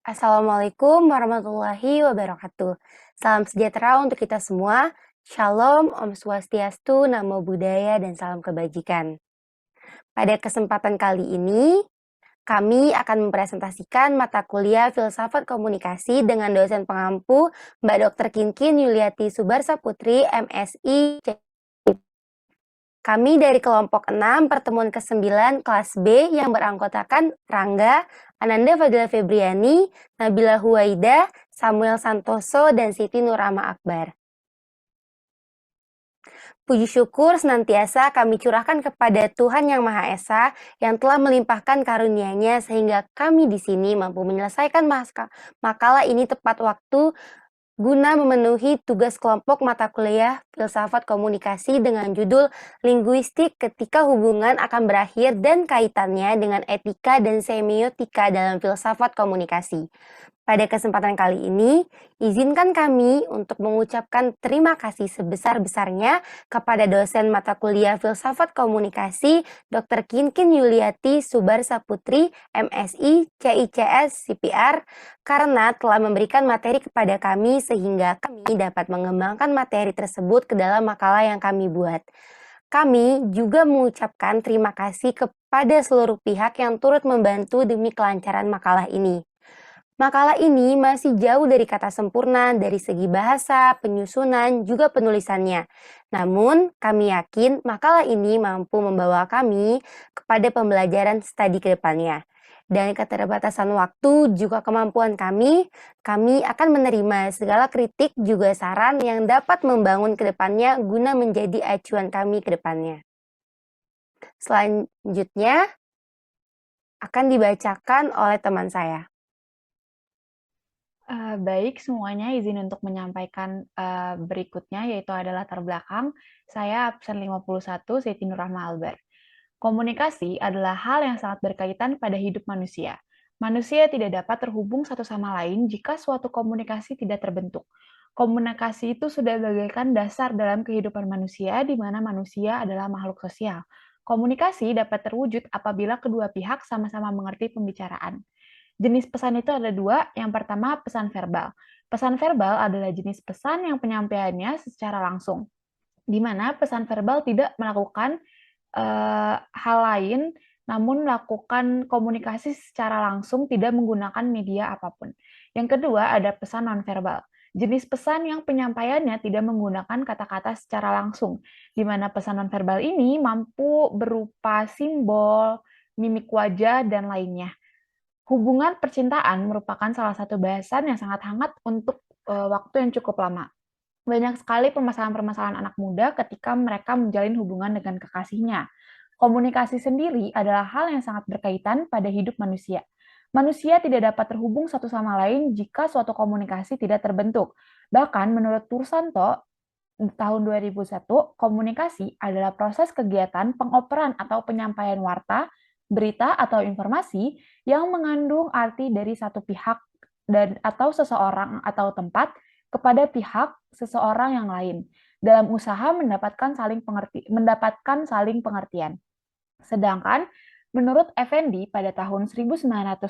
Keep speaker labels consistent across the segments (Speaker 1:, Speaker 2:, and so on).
Speaker 1: Assalamualaikum warahmatullahi wabarakatuh. Salam sejahtera untuk kita semua. Shalom, Om Swastiastu, Namo Buddhaya, dan salam kebajikan. Pada kesempatan kali ini, kami akan mempresentasikan mata kuliah Filsafat Komunikasi dengan dosen pengampu Mbak Dr. Kinkin Yuliati Subarsa Putri, MSI. Kami dari kelompok 6 pertemuan ke-9 kelas B yang beranggotakan Rangga, Ananda Fadila Febriani, Nabila Huwaida, Samuel Santoso, dan Siti Nurama Akbar. Puji syukur senantiasa kami curahkan kepada Tuhan Yang Maha Esa yang telah melimpahkan karunia-Nya sehingga kami di sini mampu menyelesaikan makalah ini tepat waktu guna memenuhi tugas kelompok mata kuliah Filsafat Komunikasi dengan judul Linguistik ketika hubungan akan berakhir dan kaitannya dengan etika dan semiotika dalam filsafat komunikasi. Pada kesempatan kali ini, izinkan kami untuk mengucapkan terima kasih sebesar-besarnya kepada dosen mata kuliah Filsafat Komunikasi Dr. Kinkin Yuliati Subarsa Putri, MSI, CICS, CPR, karena telah memberikan materi kepada kami sehingga kami dapat mengembangkan materi tersebut ke dalam makalah yang kami buat. Kami juga mengucapkan terima kasih kepada seluruh pihak yang turut membantu demi kelancaran makalah ini. Makalah ini masih jauh dari kata sempurna dari segi bahasa, penyusunan, juga penulisannya. Namun, kami yakin makalah ini mampu membawa kami kepada pembelajaran studi ke depannya. Dan keterbatasan waktu juga kemampuan kami akan menerima segala kritik juga saran yang dapat membangun ke depannya guna menjadi acuan kami ke depannya. Selanjutnya akan dibacakan oleh teman saya.
Speaker 2: Baik, semuanya izin untuk menyampaikan berikutnya, yaitu adalah latar belakang. Saya absen 51, Siti Nurrahma Albert. Komunikasi adalah hal yang sangat berkaitan pada hidup manusia. Manusia tidak dapat terhubung satu sama lain jika suatu komunikasi tidak terbentuk. Komunikasi itu sudah bagaikan dasar dalam kehidupan manusia, di mana manusia adalah makhluk sosial. Komunikasi dapat terwujud apabila kedua pihak sama-sama mengerti pembicaraan. Jenis pesan itu ada dua. Yang pertama, pesan verbal. Pesan verbal adalah jenis pesan yang penyampaiannya secara langsung, di mana pesan verbal tidak melakukan hal lain, namun melakukan komunikasi secara langsung, tidak menggunakan media apapun. Yang kedua, ada pesan nonverbal. Jenis pesan yang penyampaiannya tidak menggunakan kata-kata secara langsung, di mana pesan nonverbal ini mampu berupa simbol, mimik wajah, dan lainnya. Hubungan percintaan merupakan salah satu bahasan yang sangat hangat untuk waktu yang cukup lama. Banyak sekali permasalahan-permasalahan anak muda ketika mereka menjalin hubungan dengan kekasihnya. Komunikasi sendiri adalah hal yang sangat berkaitan pada hidup manusia. Manusia tidak dapat terhubung satu sama lain jika suatu komunikasi tidak terbentuk. Bahkan menurut Tursanto, tahun 2001, komunikasi adalah proses kegiatan pengoperan atau penyampaian warta, berita, atau informasi yang mengandung arti dari satu pihak dan atau seseorang atau tempat kepada pihak seseorang yang lain dalam usaha mendapatkan saling pengertian. Sedangkan menurut Effendi pada tahun 1984,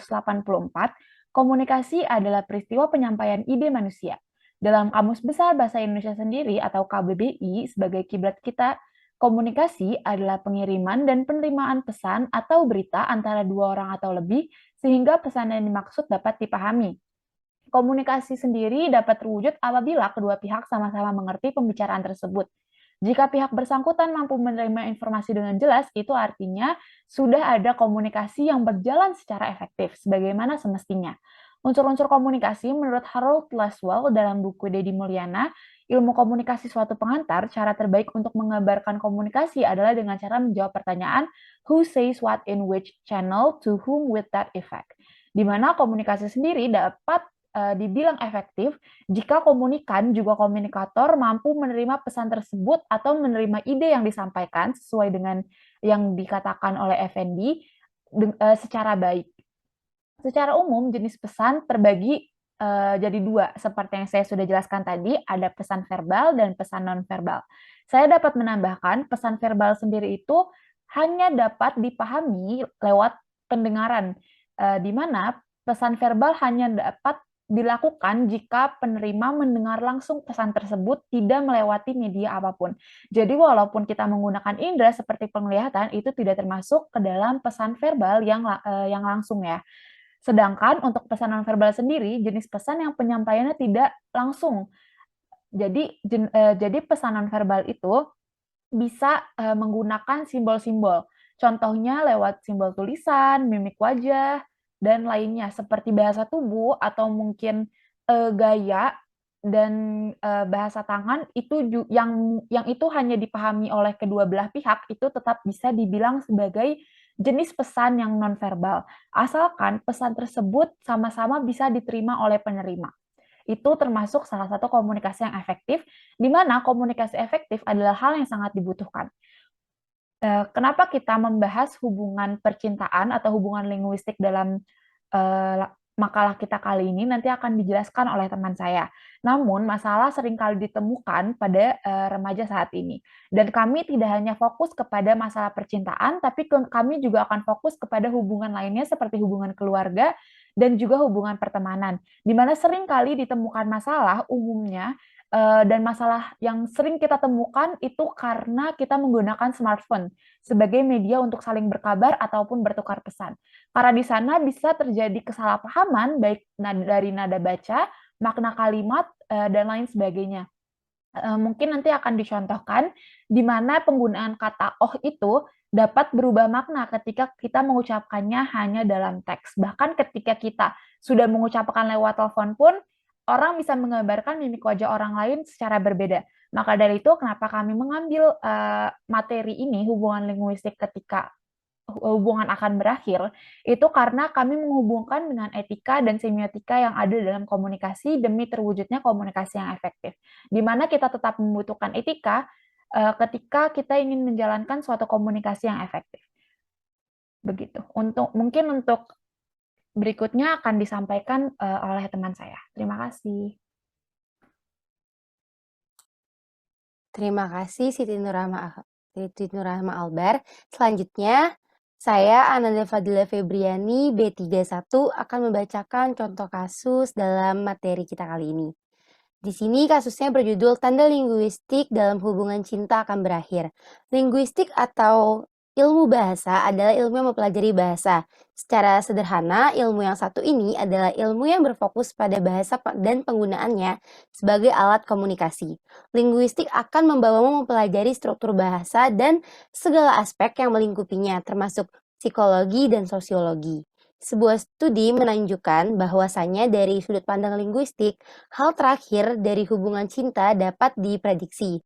Speaker 2: komunikasi adalah peristiwa penyampaian ide manusia. Dalam Kamus Besar Bahasa Indonesia sendiri atau KBBI sebagai kiblat kita, komunikasi adalah pengiriman dan penerimaan pesan atau berita antara dua orang atau lebih sehingga pesan yang dimaksud dapat dipahami. Komunikasi sendiri dapat terwujud apabila kedua pihak sama-sama mengerti pembicaraan tersebut. Jika pihak bersangkutan mampu menerima informasi dengan jelas, itu artinya sudah ada komunikasi yang berjalan secara efektif, sebagaimana semestinya. Unsur-unsur komunikasi menurut Harold Laswell dalam buku Deddy Mulyana, Ilmu Komunikasi Suatu Pengantar, cara terbaik untuk mengabarkan komunikasi adalah dengan cara menjawab pertanyaan who says what in which channel to whom with that effect. Di mana komunikasi sendiri dapat dibilang efektif jika komunikan juga komunikator mampu menerima pesan tersebut atau menerima ide yang disampaikan sesuai dengan yang dikatakan oleh Effendi secara baik. Secara umum, jenis pesan terbagi jadi dua, seperti yang saya sudah jelaskan tadi, ada pesan verbal dan pesan nonverbal. Saya dapat menambahkan, pesan verbal sendiri itu hanya dapat dipahami lewat pendengaran, di mana pesan verbal hanya dapat dilakukan jika penerima mendengar langsung pesan tersebut tidak melewati media apapun. Jadi walaupun kita menggunakan indera seperti penglihatan, itu tidak termasuk ke dalam pesan verbal yang langsung ya. Sedangkan untuk pesan nonverbal sendiri, jenis pesan yang penyampaiannya tidak langsung. Jadi pesan nonverbal itu bisa menggunakan simbol-simbol. Contohnya lewat simbol tulisan, mimik wajah, dan lainnya seperti bahasa tubuh atau mungkin gaya dan bahasa tangan itu yang itu hanya dipahami oleh kedua belah pihak itu tetap bisa dibilang sebagai jenis pesan yang nonverbal, asalkan pesan tersebut sama-sama bisa diterima oleh penerima. Itu termasuk salah satu komunikasi yang efektif, di mana komunikasi efektif adalah hal yang sangat dibutuhkan. Kenapa kita membahas hubungan percintaan atau hubungan linguistik dalam makalah kita kali ini nanti akan dijelaskan oleh teman saya. Namun, masalah seringkali ditemukan pada remaja saat ini. Dan kami tidak hanya fokus kepada masalah percintaan, tapi kami juga akan fokus kepada hubungan lainnya seperti hubungan keluarga dan juga hubungan pertemanan, di mana seringkali ditemukan masalah umumnya dan masalah yang sering kita temukan itu karena kita menggunakan smartphone sebagai media untuk saling berkabar ataupun bertukar pesan. Karena di sana bisa terjadi kesalahpahaman baik dari nada baca, makna kalimat, dan lain sebagainya. Mungkin nanti akan dicontohkan di mana penggunaan kata "oh" itu dapat berubah makna ketika kita mengucapkannya hanya dalam teks. Bahkan ketika kita sudah mengucapkan lewat telepon pun, orang bisa menggambarkan mimik wajah orang lain secara berbeda. Maka dari itu, kenapa kami mengambil materi ini, hubungan linguistik ketika hubungan akan berakhir, itu karena kami menghubungkan dengan etika dan semiotika yang ada dalam komunikasi demi terwujudnya komunikasi yang efektif. Di mana kita tetap membutuhkan etika ketika kita ingin menjalankan suatu komunikasi yang efektif. Begitu. Mungkin untuk berikutnya akan disampaikan oleh teman saya. Terima kasih.
Speaker 1: Terima kasih Siti Nurrahma Albar. Selanjutnya, saya Ananda Fadila Febriani, B31, akan membacakan contoh kasus dalam materi kita kali ini. Di sini kasusnya berjudul Tanda Linguistik dalam Hubungan Cinta Akan Berakhir. Linguistik atau ilmu bahasa adalah ilmu yang mempelajari bahasa. Secara sederhana, ilmu yang satu ini adalah ilmu yang berfokus pada bahasa dan penggunaannya sebagai alat komunikasi. Linguistik akan membawamu mempelajari struktur bahasa dan segala aspek yang melingkupinya, termasuk psikologi dan sosiologi. Sebuah studi menunjukkan bahwasannya dari sudut pandang linguistik, hal terakhir dari hubungan cinta dapat diprediksi.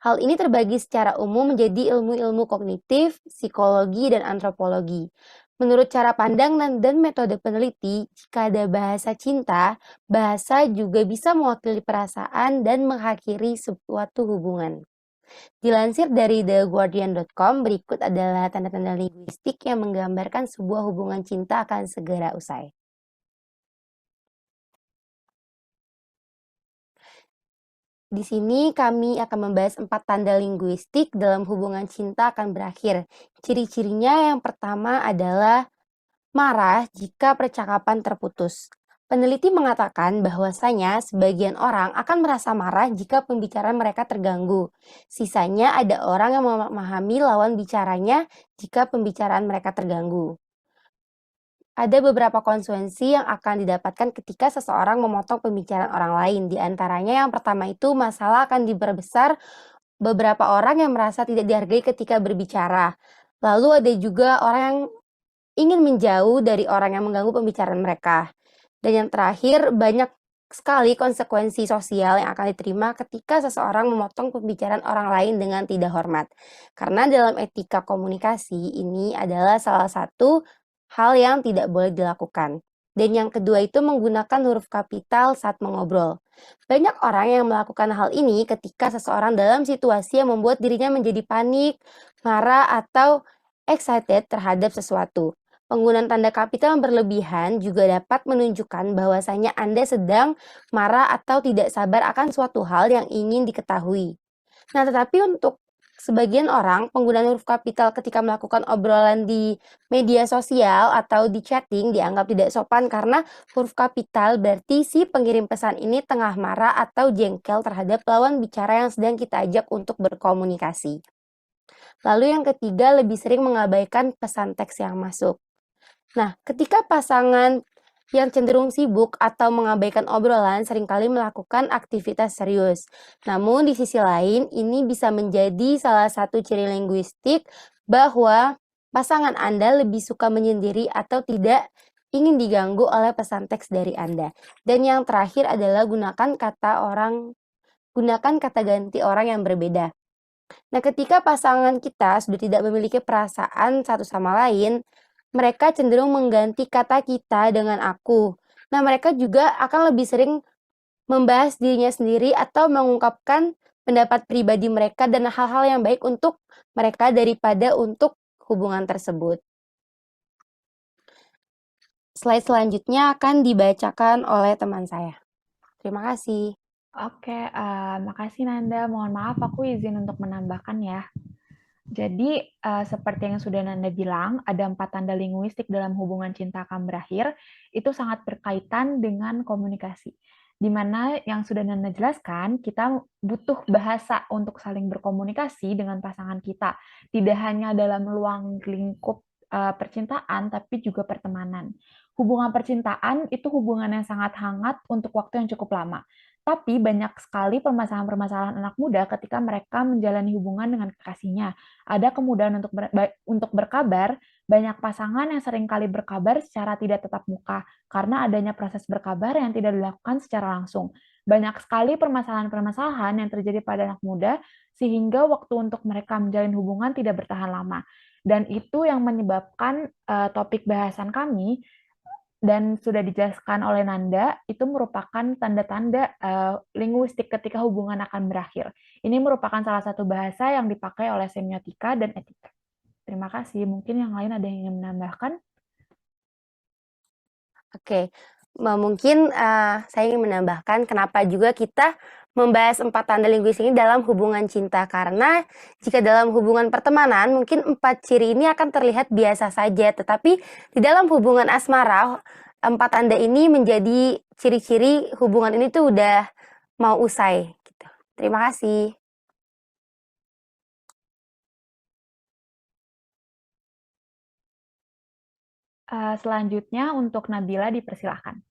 Speaker 1: Hal ini terbagi secara umum menjadi ilmu-ilmu kognitif, psikologi, dan antropologi. Menurut cara pandang dan metode peneliti, jika ada bahasa cinta, bahasa juga bisa mewakili perasaan dan mengakhiri suatu hubungan. Dilansir dari theguardian.com, berikut adalah tanda-tanda linguistik yang menggambarkan sebuah hubungan cinta akan segera usai. Di sini kami akan membahas 4 tanda linguistik dalam hubungan cinta akan berakhir. Ciri-cirinya yang pertama adalah marah jika percakapan terputus. Peneliti mengatakan bahwasanya sebagian orang akan merasa marah jika pembicaraan mereka terganggu. Sisanya ada orang yang memahami lawan bicaranya jika pembicaraan mereka terganggu. Ada beberapa konsekuensi yang akan didapatkan ketika seseorang memotong pembicaraan orang lain. Di antaranya yang pertama itu masalah akan diperbesar beberapa orang yang merasa tidak dihargai ketika berbicara. Lalu ada juga orang yang ingin menjauh dari orang yang mengganggu pembicaraan mereka. Dan yang terakhir, banyak sekali konsekuensi sosial yang akan diterima ketika seseorang memotong pembicaraan orang lain dengan tidak hormat. Karena dalam etika komunikasi ini adalah salah satu hal yang tidak boleh dilakukan. Dan yang kedua itu menggunakan huruf kapital saat mengobrol. Banyak orang yang melakukan hal ini ketika seseorang dalam situasi yang membuat dirinya menjadi panik, marah, atau excited terhadap sesuatu. Penggunaan tanda kapital yang berlebihan juga dapat menunjukkan bahwasanya Anda sedang marah atau tidak sabar akan suatu hal yang ingin diketahui. Nah, tetapi untuk sebagian orang, penggunaan huruf kapital ketika melakukan obrolan di media sosial atau di chatting dianggap tidak sopan karena huruf kapital berarti si pengirim pesan ini tengah marah atau jengkel terhadap lawan bicara yang sedang kita ajak untuk berkomunikasi. Lalu yang ketiga, lebih sering mengabaikan pesan teks yang masuk. Nah, ketika pasangan yang cenderung sibuk atau mengabaikan obrolan seringkali melakukan aktivitas serius. Namun di sisi lain, ini bisa menjadi salah satu ciri linguistik bahwa pasangan Anda lebih suka menyendiri atau tidak ingin diganggu oleh pesan teks dari Anda. Dan yang terakhir adalah gunakan kata ganti orang yang berbeda. Nah, ketika pasangan kita sudah tidak memiliki perasaan satu sama lain, mereka cenderung mengganti kata kita dengan aku. Nah, mereka juga akan lebih sering membahas dirinya sendiri atau mengungkapkan pendapat pribadi mereka dan hal-hal yang baik untuk mereka daripada untuk hubungan tersebut. Slide selanjutnya akan dibacakan oleh teman saya. Terima kasih.
Speaker 2: Oke, makasih Nanda. Mohon maaf, aku izin untuk menambahkan ya. Jadi, seperti yang sudah Nanda bilang, ada 4 tanda linguistik dalam hubungan cinta akan berakhir, itu sangat berkaitan dengan komunikasi. Di mana yang sudah Nanda jelaskan, kita butuh bahasa untuk saling berkomunikasi dengan pasangan kita. Tidak hanya dalam ruang lingkup percintaan, tapi juga pertemanan. Hubungan percintaan itu hubungan yang sangat hangat untuk waktu yang cukup lama. Tapi banyak sekali permasalahan-permasalahan anak muda ketika mereka menjalani hubungan dengan kekasihnya. Ada kemudahan untuk berkabar, banyak pasangan yang seringkali berkabar secara tidak tatap muka karena adanya proses berkabar yang tidak dilakukan secara langsung. Banyak sekali permasalahan-permasalahan yang terjadi pada anak muda sehingga waktu untuk mereka menjalin hubungan tidak bertahan lama. Dan itu yang menyebabkan topik bahasan kami dan sudah dijelaskan oleh Nanda, itu merupakan tanda-tanda linguistik ketika hubungan akan berakhir. Ini merupakan salah satu bahasa yang dipakai oleh semiotika dan etika. Terima kasih. Mungkin yang lain ada yang ingin menambahkan?
Speaker 1: Oke, mungkin saya ingin menambahkan kenapa juga kita membahas 4 tanda linguistik ini dalam hubungan cinta. Karena jika dalam hubungan pertemanan mungkin 4 ciri ini akan terlihat biasa saja, tetapi di dalam hubungan asmara 4 tanda ini menjadi ciri-ciri hubungan ini tuh udah mau usai gitu. Terima kasih.
Speaker 2: Selanjutnya untuk Nabila dipersilahkan.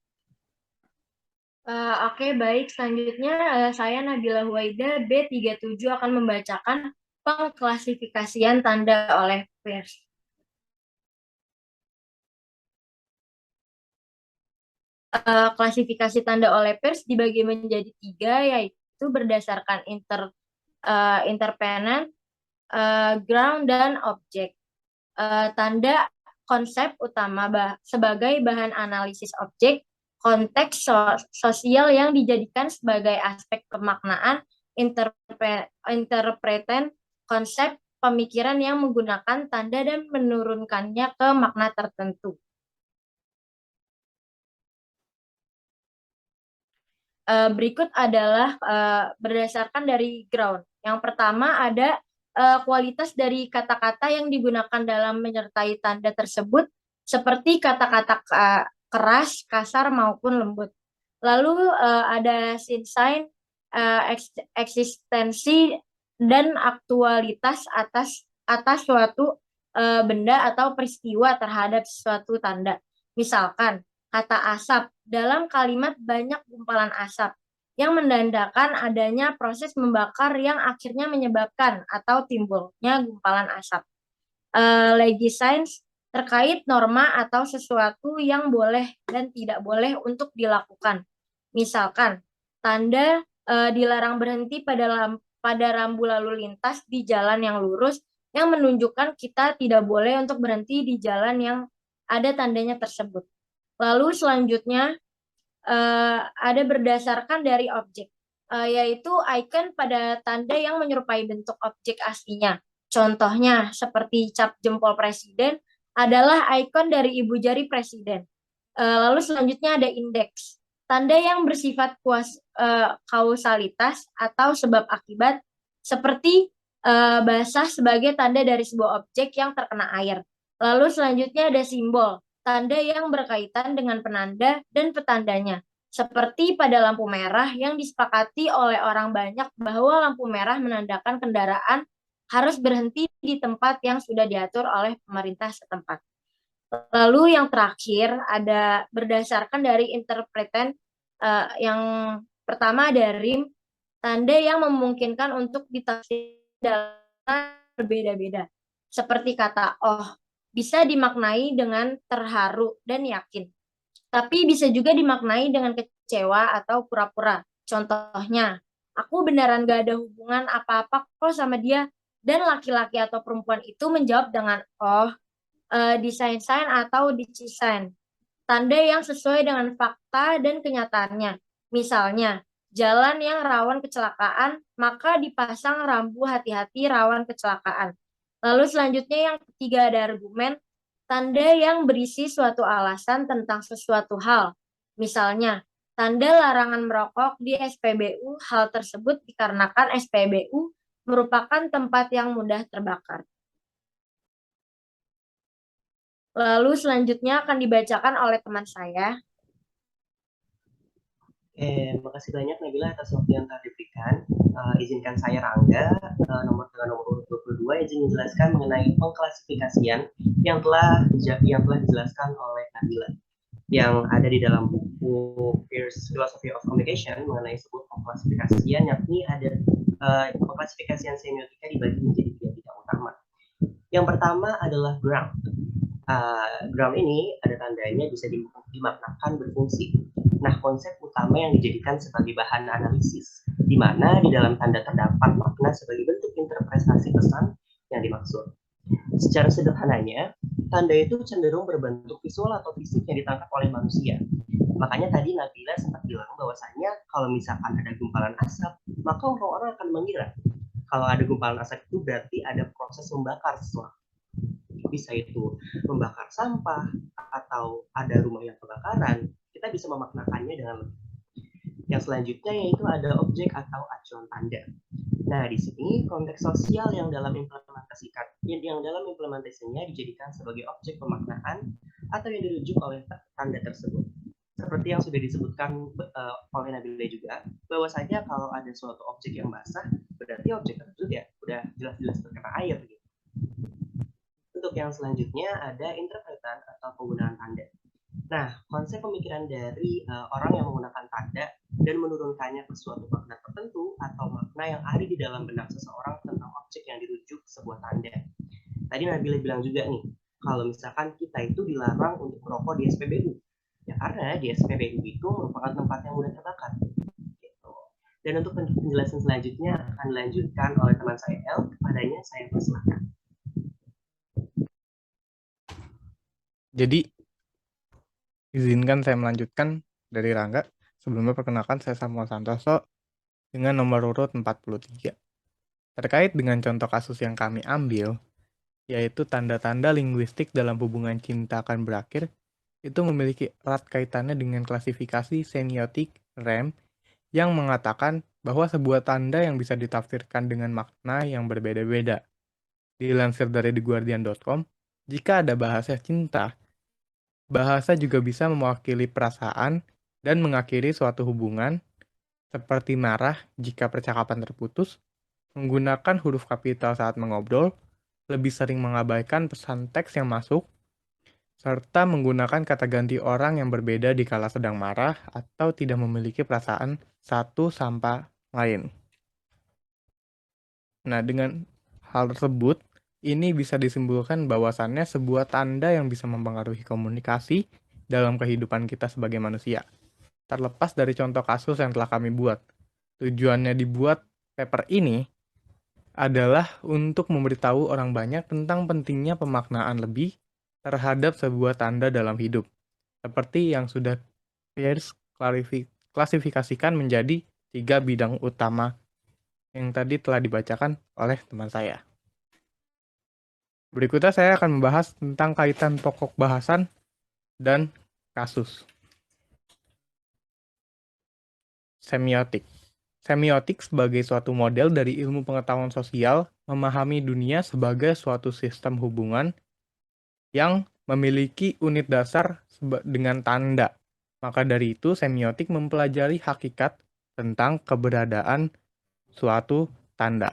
Speaker 3: Oke, baik. Selanjutnya saya Nabila Huwaida B37 akan membacakan pengklasifikasian tanda oleh Peirce. Klasifikasi tanda oleh Peirce dibagi menjadi 3, yaitu berdasarkan interpenant, ground, dan objek. Tanda konsep utama sebagai bahan analisis objek, konteks sosial yang dijadikan sebagai aspek pemaknaan, interpretan, konsep pemikiran yang menggunakan tanda dan menurunkannya ke makna tertentu. Berikut adalah berdasarkan dari ground. Yang pertama ada kualitas dari kata-kata yang digunakan dalam menyertai tanda tersebut, seperti kata-kata keras, kasar, maupun lembut. Lalu ada sign, eksistensi, dan aktualitas atas suatu benda atau peristiwa terhadap suatu tanda. Misalkan, kata asap, dalam kalimat banyak gumpalan asap, yang menandakan adanya proses membakar yang akhirnya menyebabkan atau timbulnya gumpalan asap. Legisines terkait norma atau sesuatu yang boleh dan tidak boleh untuk dilakukan. Misalkan, tanda dilarang berhenti pada rambu lalu lintas di jalan yang lurus yang menunjukkan kita tidak boleh untuk berhenti di jalan yang ada tandanya tersebut. Lalu selanjutnya ada berdasarkan dari objek, yaitu icon pada tanda yang menyerupai bentuk objek aslinya. Contohnya seperti cap jempol presiden adalah ikon dari ibu jari presiden. Lalu selanjutnya ada indeks, tanda yang bersifat kausalitas atau sebab akibat, seperti basah sebagai tanda dari sebuah objek yang terkena air. Lalu selanjutnya ada simbol, tanda yang berkaitan dengan penanda dan petandanya. Seperti pada lampu merah yang disepakati oleh orang banyak bahwa lampu merah menandakan kendaraan harus berhenti di tempat yang sudah diatur oleh pemerintah setempat. Lalu yang terakhir ada berdasarkan dari interpretan yang pertama ada rim, tanda yang memungkinkan untuk ditafsir dalam berbeda-beda. Seperti kata oh, bisa dimaknai dengan terharu dan yakin. Tapi bisa juga dimaknai dengan kecewa atau pura-pura. Contohnya, aku beneran gak ada hubungan apa-apa kok sama dia. Dan laki-laki atau perempuan itu menjawab dengan oh, desain-sain atau dicisain. Tanda yang sesuai dengan fakta dan kenyataannya. Misalnya, jalan yang rawan kecelakaan, maka dipasang rambu hati-hati rawan kecelakaan. Lalu selanjutnya yang ketiga ada argumen, tanda yang berisi suatu alasan tentang sesuatu hal. Misalnya, tanda larangan merokok di SPBU, hal tersebut dikarenakan SPBU merupakan tempat yang mudah terbakar. Lalu selanjutnya akan dibacakan oleh teman saya.
Speaker 4: Makasih banyak Nabila atas waktu yang telah diberikan. Izinkan saya Rangga, nomor urut 22, izin menjelaskan mengenai pengklasifikasian yang telah dijelaskan oleh Nabila, yang ada di dalam buku Peirce Philosophy of Communication mengenai sebuah pengklasifikasian, yakni ada pengklasifikasian semiotika dibagi menjadi 3 bidang utama. Yang pertama adalah ground. Ground ini ada tandanya bisa dimaknakan berfungsi. Nah, konsep utama yang dijadikan sebagai bahan analisis, di mana di dalam tanda terdapat makna sebagai bentuk interpretasi pesan yang dimaksud. Secara sederhananya, tanda itu cenderung berbentuk visual atau fisik yang ditangkap oleh manusia. Makanya tadi Nabila sempat bilang bahwasanya kalau misalkan ada gumpalan asap, maka orang-orang akan mengira kalau ada gumpalan asap itu berarti ada proses membakar sesuatu. Bisa itu membakar sampah atau ada rumah yang kebakaran, kita bisa memaknakannya dengan lebih. Yang selanjutnya yaitu ada objek atau acuan tanda. Nah, di sini konteks sosial yang dalam implementasinya dijadikan sebagai objek pemaknaan atau yang dirujuk oleh tanda tersebut. Seperti yang sudah disebutkan oleh Nabila juga, bahwasanya kalau ada suatu objek yang basah, berarti objek tersebut ya udah jelas-jelas terkena air gitu. Untuk yang selanjutnya ada interpretan atau penggunaan tanda. Nah, konsep pemikiran dari orang yang menggunakan tanda dan menurunkannya ke suatu makna tertentu atau makna yang ada di dalam benak seseorang tentang objek yang dirujuk sebuah tanda. Tadi Nabila bilang juga nih, kalau misalkan kita itu dilarang untuk merokok di SPBU, ya karena di SPBU itu merupakan tempat yang mudah terbakar. Gitu. Dan untuk penjelasan selanjutnya akan dilanjutkan oleh teman saya El, kepadanya saya persilahkan.
Speaker 5: Jadi, izinkan saya melanjutkan dari Rangga. Sebelumnya perkenalkan saya Samuel Santoso dengan nomor urut 43. Terkait dengan contoh kasus yang kami ambil, yaitu tanda-tanda linguistik dalam hubungan cinta akan berakhir, itu memiliki erat kaitannya dengan klasifikasi semiotik REM yang mengatakan bahwa sebuah tanda yang bisa ditafsirkan dengan makna yang berbeda-beda. Dilansir dari theguardian.com, jika ada bahasa cinta, bahasa juga bisa mewakili perasaan dan mengakhiri suatu hubungan, seperti marah jika percakapan terputus, menggunakan huruf kapital saat mengobrol, lebih sering mengabaikan pesan teks yang masuk, serta menggunakan kata ganti orang yang berbeda dikala sedang marah atau tidak memiliki perasaan satu sama lain. Nah, dengan hal tersebut, ini bisa disimpulkan bahwasannya sebuah tanda yang bisa mempengaruhi komunikasi dalam kehidupan kita sebagai manusia. Terlepas dari contoh kasus yang telah kami buat, tujuannya dibuat paper ini adalah untuk memberitahu orang banyak tentang pentingnya pemaknaan lebih terhadap sebuah tanda dalam hidup, seperti yang sudah Peirce klasifikasikan menjadi 3 bidang utama yang tadi telah dibacakan oleh teman saya. Berikutnya saya akan membahas tentang kaitan pokok bahasan dan kasus. Semiotik. semiotik sebagai suatu model dari ilmu pengetahuan sosial memahami dunia sebagai suatu sistem hubungan yang memiliki unit dasar dengan tanda. Maka dari itu, semiotik mempelajari hakikat tentang keberadaan suatu tanda.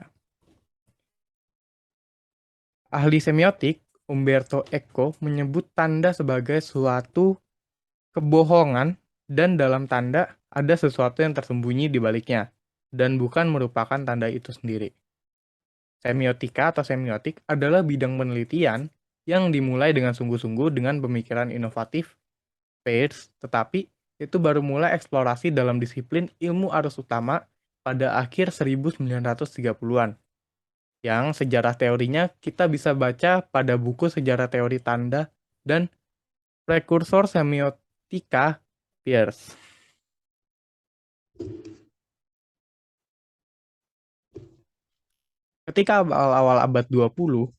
Speaker 5: Ahli semiotik Umberto Eco menyebut tanda sebagai suatu kebohongan dan dalam tanda ada sesuatu yang tersembunyi di baliknya dan bukan merupakan tanda itu sendiri. Semiotika atau semiotik adalah bidang penelitian yang dimulai dengan sungguh-sungguh dengan pemikiran inovatif Peirce, tetapi itu baru mulai eksplorasi dalam disiplin ilmu arus utama pada akhir 1930-an. Yang sejarah teorinya kita bisa baca pada buku Sejarah Teori Tanda dan Prekursor Semiotika Peirce. Ketika awal-awal abad 20,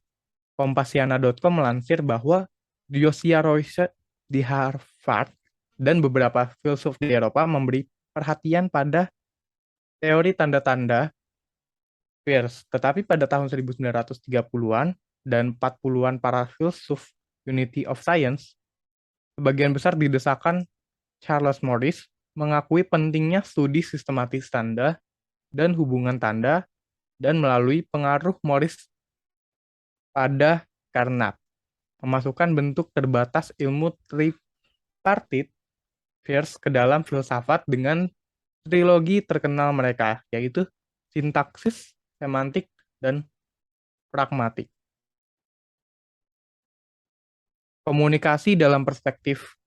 Speaker 5: Kompasiana.com melansir bahwa Josiah Royce di Harvard dan beberapa filsuf di Eropa memberi perhatian pada teori tanda-tanda Peirce. Tetapi pada tahun 1930-an dan 40-an para filsuf Unity of Science, sebagian besar didesakan Charles Morris mengakui pentingnya studi sistematis tanda dan hubungan tanda dan melalui pengaruh Morris pada Carnap, memasukkan bentuk terbatas ilmu tripartit Peirce ke dalam filsafat dengan trilogi terkenal mereka, yaitu sintaksis, semantik, dan pragmatik. Komunikasi dalam perspektif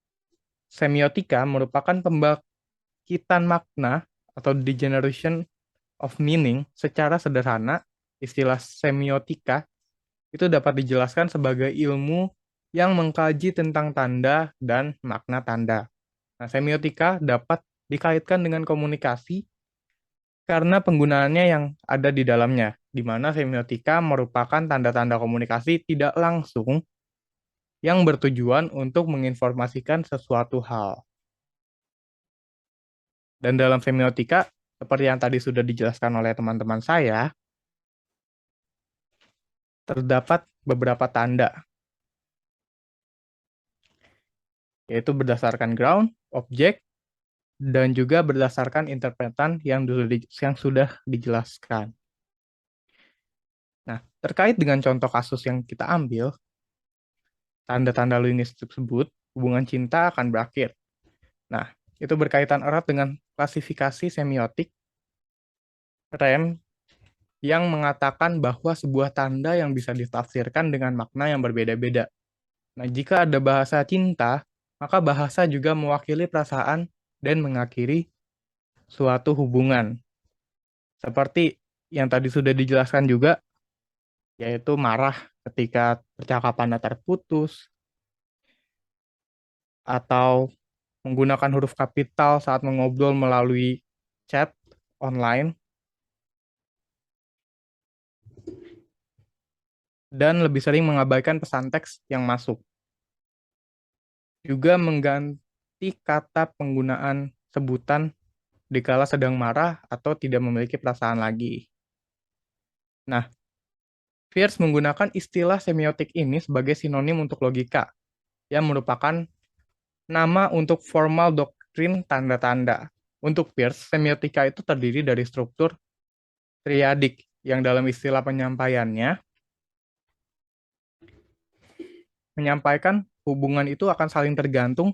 Speaker 5: semiotika merupakan pembangkitan makna atau degeneration of meaning. Secara sederhana, istilah semiotika itu dapat dijelaskan sebagai ilmu yang mengkaji tentang tanda dan makna tanda. Nah, semiotika dapat dikaitkan dengan komunikasi karena penggunaannya yang ada di dalamnya, di mana semiotika merupakan tanda-tanda komunikasi tidak langsung yang bertujuan untuk menginformasikan sesuatu hal. Dan dalam semiotika, seperti yang tadi sudah dijelaskan oleh teman-teman saya, terdapat beberapa tanda, yaitu berdasarkan ground, objek, dan juga berdasarkan interpretan yang sudah dijelaskan. Nah, terkait dengan contoh kasus yang kita ambil, tanda-tanda linis tersebut, hubungan cinta akan berakhir. Nah, itu berkaitan erat dengan klasifikasi semiotik Rem yang mengatakan bahwa sebuah tanda yang bisa ditafsirkan dengan makna yang berbeda-beda. Nah, jika ada bahasa cinta, maka bahasa juga mewakili perasaan dan mengakhiri suatu hubungan. Seperti yang tadi sudah dijelaskan juga, yaitu marah ketika percakapan terputus, atau menggunakan huruf kapital saat mengobrol melalui chat online, dan lebih sering mengabaikan pesan teks yang masuk. Juga mengganti kata penggunaan sebutan dikala sedang marah atau tidak memiliki perasaan lagi. Nah, Peirce menggunakan istilah semiotik ini sebagai sinonim untuk logika, yang merupakan nama untuk formal doktrin tanda-tanda. Untuk Peirce, semiotika itu terdiri dari struktur triadik, yang dalam istilah penyampaiannya menyampaikan hubungan itu akan saling tergantung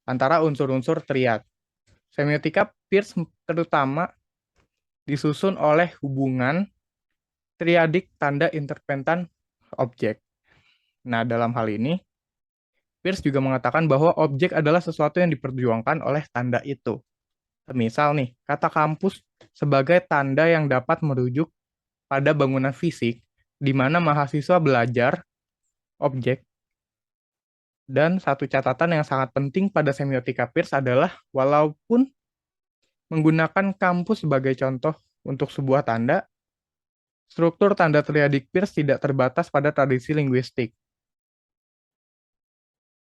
Speaker 5: antara unsur-unsur triad. Semiotika Peirce terutama disusun oleh hubungan triadik tanda interpretan objek. Nah, dalam hal ini, Peirce juga mengatakan bahwa objek adalah sesuatu yang diperjuangkan oleh tanda itu. Misal nih, kata kampus sebagai tanda yang dapat merujuk pada bangunan fisik, di mana mahasiswa belajar objek. Dan satu catatan yang sangat penting pada semiotika Peirce adalah walaupun menggunakan kampus sebagai contoh untuk sebuah tanda, struktur tanda triadik Peirce tidak terbatas pada tradisi linguistik.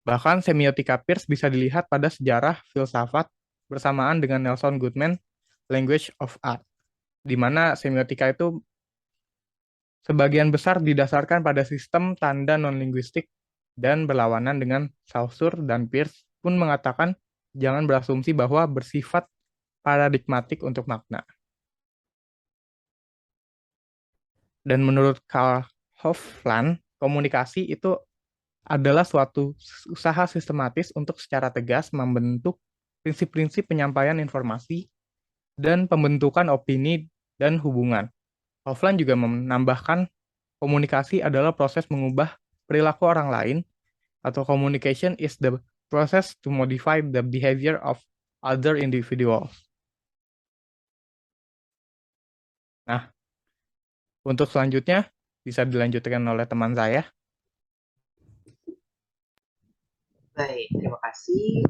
Speaker 5: Bahkan semiotika Peirce bisa dilihat pada sejarah filsafat bersamaan dengan Nelson Goodman, Language of Art. di mana semiotika itu sebagian besar didasarkan pada sistem tanda non-linguistik dan berlawanan dengan Saussure dan Peirce pun mengatakan jangan berasumsi bahwa bersifat paradigmatik untuk makna. Dan menurut Karl Hofland, komunikasi itu adalah suatu usaha sistematis untuk secara tegas membentuk prinsip-prinsip penyampaian informasi dan pembentukan opini dan hubungan. Hofland juga menambahkan komunikasi adalah proses mengubah perilaku orang lain, atau communication is the process to modify the behavior of other individuals. Nah, untuk selanjutnya bisa dilanjutkan oleh teman saya.
Speaker 4: Baik, terima kasih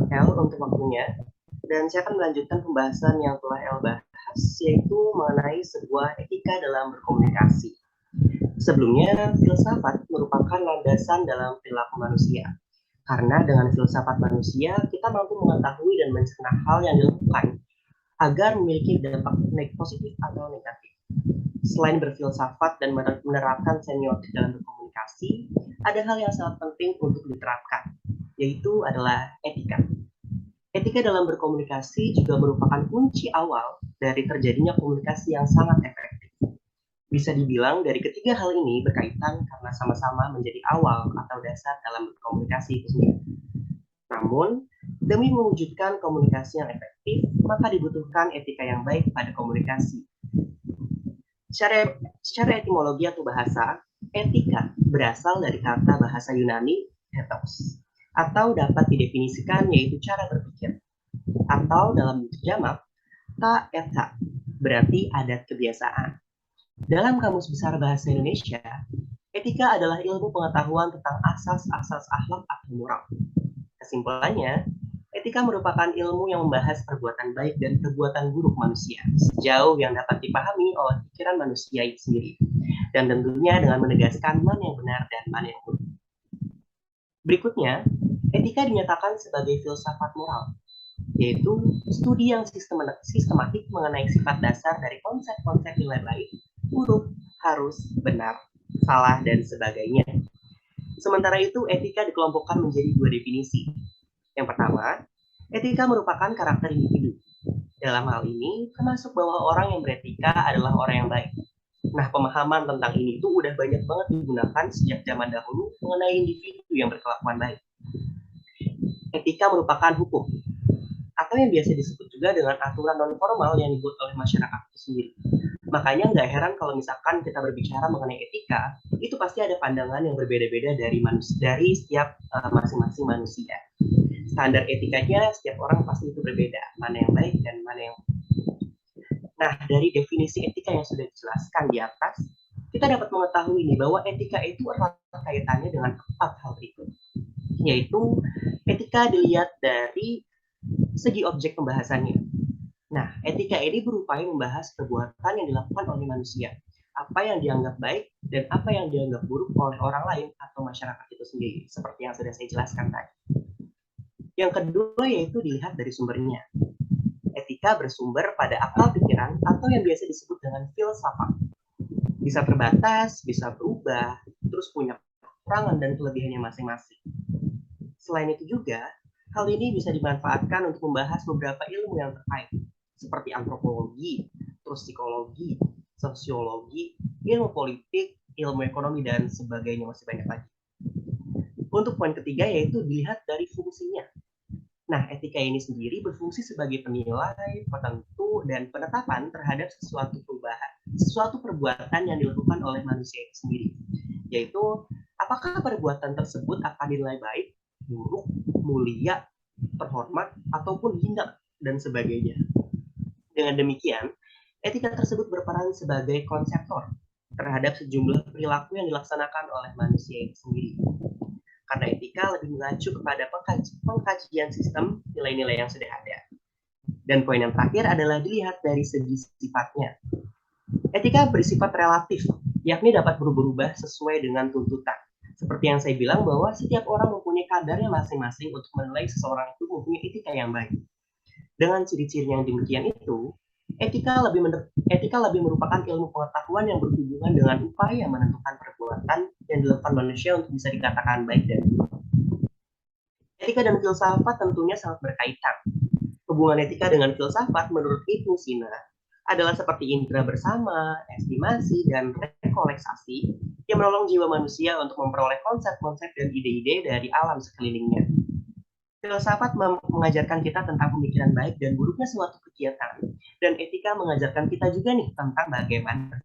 Speaker 4: El untuk waktunya. Dan saya akan melanjutkan pembahasan yang telah El bahas, yaitu mengenai sebuah etika dalam berkomunikasi. Sebelumnya, filsafat merupakan landasan dalam perilaku manusia. Karena dengan filsafat manusia, kita mampu mengetahui dan mencerna hal yang dilakukan agar memiliki dampak positif atau negatif. Selain berfilsafat dan menerapkan semiotik dalam berkomunikasi, ada hal yang sangat penting untuk diterapkan, yaitu adalah etika. Etika dalam berkomunikasi juga merupakan kunci awal dari terjadinya komunikasi yang sangat efektif. Bisa dibilang dari ketiga hal ini berkaitan karena sama-sama menjadi awal atau dasar dalam berkomunikasi itu sendiri. Namun, demi mewujudkan komunikasi yang efektif, maka dibutuhkan etika yang baik pada komunikasi. Secara etimologi atau bahasa, etika berasal dari kata bahasa Yunani ethos, atau dapat didefinisikan yaitu cara berpikir, atau dalam bentuk jamak, ta eta, berarti adat kebiasaan. Dalam Kamus Besar Bahasa Indonesia, etika adalah ilmu pengetahuan tentang asas-asas akhlak atau moral. Kesimpulannya, etika merupakan ilmu yang membahas perbuatan baik dan perbuatan buruk manusia, sejauh yang dapat dipahami oleh pikiran manusia itu sendiri, dan tentunya dengan menegaskan mana yang benar dan mana yang buruk. Berikutnya, etika dinyatakan sebagai filsafat moral, yaitu studi yang sistematik mengenai sifat dasar dari konsep-konsep nilai baik, buruk, harus, benar, salah, dan sebagainya. Sementara itu, etika dikelompokkan menjadi dua definisi. Yang pertama, etika merupakan karakter individu. Dalam hal ini, termasuk bahwa orang yang beretika adalah orang yang baik. Nah, pemahaman tentang ini itu udah banyak banget digunakan sejak zaman dahulu mengenai individu yang berkelakuan baik. Etika merupakan hukum, atau yang biasa disebut juga dengan aturan non-formal yang dibuat oleh masyarakat itu sendiri. Makanya nggak heran kalau misalkan kita berbicara mengenai etika, itu pasti ada pandangan yang berbeda-beda dari setiap masing-masing manusia. Standar etikanya setiap orang pasti itu berbeda, mana yang baik dan mana yang. Nah, dari definisi etika yang sudah dijelaskan di atas, kita dapat mengetahui nih bahwa etika itu erat kaitannya dengan 4 hal berikut, yaitu etika dilihat dari segi objek pembahasannya. Nah, etika ini berupaya membahas perbuatan yang dilakukan oleh manusia, apa yang dianggap baik dan apa yang dianggap buruk oleh orang lain atau masyarakat itu sendiri, seperti yang sudah saya jelaskan tadi. Yang kedua yaitu dilihat dari sumbernya. Etika bersumber pada akal pikiran atau yang biasa disebut dengan filsafat. Bisa terbatas, bisa berubah, terus punya kekurangan dan kelebihannya masing-masing. Selain itu juga, hal ini bisa dimanfaatkan untuk membahas beberapa ilmu yang terkait, seperti antropologi, terus psikologi, sosiologi, ilmu politik, ilmu ekonomi, dan sebagainya, masih banyak lagi. Untuk poin ketiga yaitu dilihat dari fungsinya. Nah, etika ini sendiri berfungsi sebagai penilai, penentu, dan penetapan terhadap sesuatu perbuatan yang dilakukan oleh manusia itu sendiri. Yaitu, apakah perbuatan tersebut akan dinilai baik, buruk, mulia, terhormat, ataupun hina, dan sebagainya. Dengan demikian, etika tersebut berperan sebagai konseptor terhadap sejumlah perilaku yang dilaksanakan oleh manusia itu sendiri. Karena etika lebih mengacu kepada pengkajian sistem nilai-nilai yang sudah ada. Dan poin yang terakhir adalah dilihat dari segi sifatnya. Etika bersifat relatif, yakni dapat berubah-ubah sesuai dengan tuntutan. Seperti yang saya bilang bahwa setiap orang mempunyai kadarnya masing-masing untuk menilai seseorang itu mempunyai etika yang baik. Dengan ciri-ciri yang demikian itu, Etika lebih merupakan ilmu pengetahuan yang berhubungan dengan upaya menentukan perbuatan yang dilakukan manusia untuk bisa dikatakan baik dan buruk. Etika dan filsafat tentunya sangat berkaitan. Hubungan etika dengan filsafat menurut Ibnu Sina adalah seperti indera bersama, estimasi, dan rekoleksasi yang menolong jiwa manusia untuk memperoleh konsep-konsep dan ide-ide dari alam sekelilingnya. Filsafat mengajarkan kita tentang pemikiran baik dan buruknya suatu kegiatan, dan etika mengajarkan kita juga nih tentang bagaimana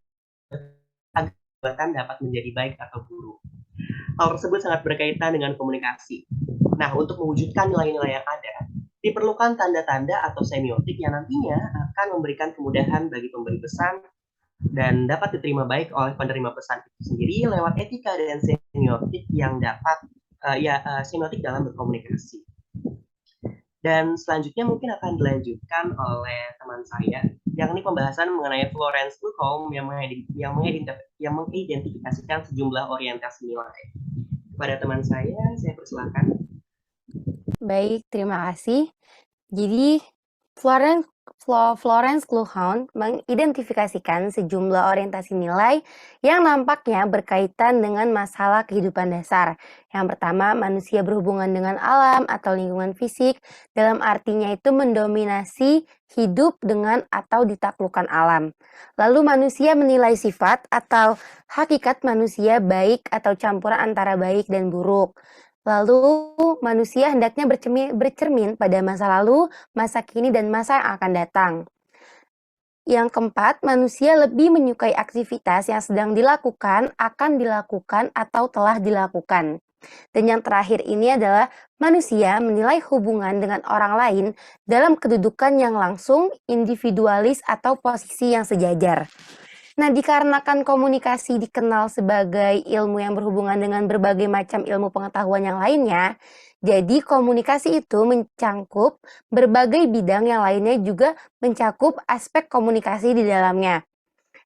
Speaker 4: perbuatan dapat menjadi baik atau buruk. Hal tersebut sangat berkaitan dengan komunikasi. Nah, untuk mewujudkan nilai-nilai yang ada, diperlukan tanda-tanda atau semiotik yang nantinya akan memberikan kemudahan bagi pemberi pesan dan dapat diterima baik oleh penerima pesan itu sendiri lewat etika dan semiotik yang dapat semiotik dalam berkomunikasi. Dan selanjutnya mungkin akan dilanjutkan oleh teman saya, yakni pembahasan mengenai Florence Luhom yang mengidentifikasikan sejumlah orientasi nilai. Kepada teman saya persilakan.
Speaker 1: Baik, terima kasih. Jadi, Florence Luhom mengidentifikasikan sejumlah orientasi nilai yang nampaknya berkaitan dengan masalah kehidupan dasar. Yang pertama, manusia berhubungan dengan alam atau lingkungan fisik, dalam artinya itu mendominasi hidup dengan atau ditaklukkan alam. Lalu manusia menilai sifat atau hakikat manusia baik atau campuran antara baik dan buruk. Lalu manusia hendaknya bercermin pada masa lalu, masa kini, dan masa yang akan datang. Yang keempat, manusia lebih menyukai aktivitas yang sedang dilakukan, akan dilakukan, atau telah dilakukan. Dan yang terakhir ini adalah manusia menilai hubungan dengan orang lain dalam kedudukan yang langsung, individualis, atau posisi yang sejajar. Nah, dikarenakan komunikasi dikenal sebagai ilmu yang berhubungan dengan berbagai macam ilmu pengetahuan yang lainnya, jadi komunikasi itu mencangkup berbagai bidang yang lainnya juga mencakup aspek komunikasi di dalamnya.